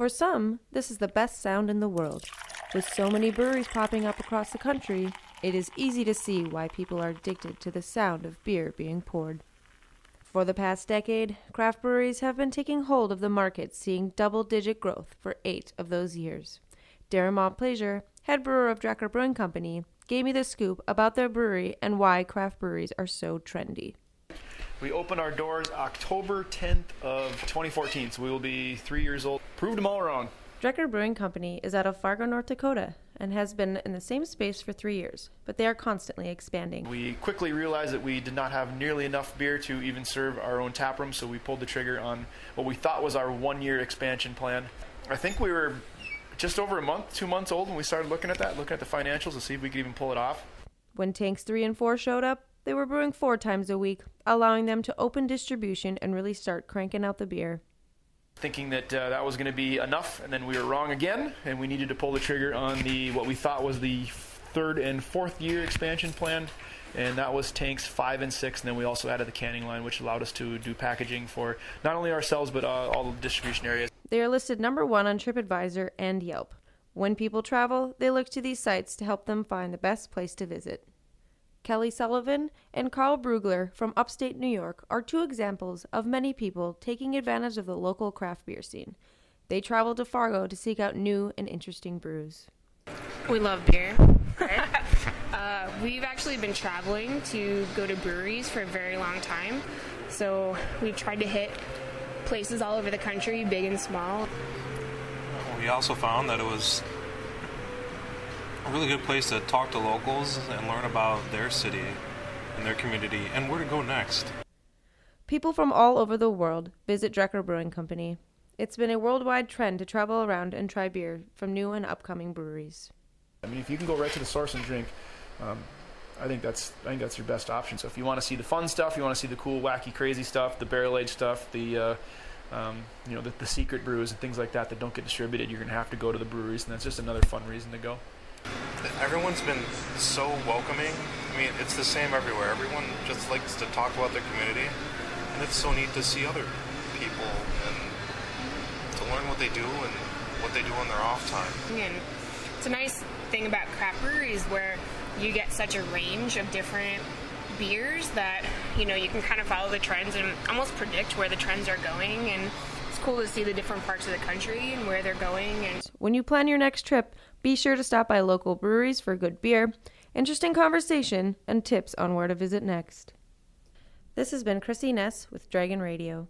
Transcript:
For some, this is the best sound in the world. With so many breweries popping up across the country, it is easy to see why people are addicted to the sound of beer being poured. For the past decade, craft breweries have been taking hold of the market, seeing double-digit growth for 8 of those years. Darren Montplaisir, head brewer of Drecker Brewing Company, gave me the scoop about their brewery and why craft breweries are so trendy. We opened our doors October 10th of 2014, so we will be 3 years old. Proved them all wrong. Drecker Brewing Company is out of Fargo, North Dakota, and has been in the same space for 3 years, but they are constantly expanding. We quickly realized that we did not have nearly enough beer to even serve our own tap room, so we pulled the trigger on what we thought was our 1-year expansion plan. I think we were just over a month, 2 months old when we started looking at the financials to see if we could even pull it off. When tanks 3 and 4 showed up, they were brewing 4 times a week, allowing them to open distribution and really start cranking out the beer. Thinking that that was going to be enough, and then we were wrong again, and we needed to pull the trigger on what we thought was the 3rd and 4th year expansion plan, and that was tanks 5 and 6, and then we also added the canning line, which allowed us to do packaging for not only ourselves but all the distribution areas. They are listed number 1 on TripAdvisor and Yelp. When people travel, they look to these sites to help them find the best place to visit. Kelly Sullivan and Carl Brugler from upstate New York are 2 examples of many people taking advantage of the local craft beer scene. They travel to Fargo to seek out new and interesting brews. We love beer. We've actually been traveling to go to breweries for a very long time. So we've tried to hit places all over the country, big and small. We also found that it was a really good place to talk to locals and learn about their city and their community and where to go next. People from all over the world visit Drecker Brewing Company. It's been a worldwide trend to travel around and try beer from new and upcoming breweries. I mean, if you can go right to the source and drink, I think that's your best option. So if you want to see the fun stuff, you want to see the cool, wacky, crazy stuff, the barrel-aged stuff, the secret brews and things like that don't get distributed, you're going to have to go to the breweries, and that's just another fun reason to go. Everyone's been so welcoming. I mean, it's the same everywhere. Everyone just likes to talk about their community, and it's so neat to see other people and to learn what they do and what they do on their off time. And it's a nice thing about craft breweries where you get such a range of different beers that, you can kind of follow the trends and almost predict where the trends are going, and it's cool to see the different parts of the country and where they're going. And when you plan your next trip, be sure to stop by local breweries for good beer, interesting conversation, and tips on where to visit next. This has been Chrissy Ness with Dragon Radio.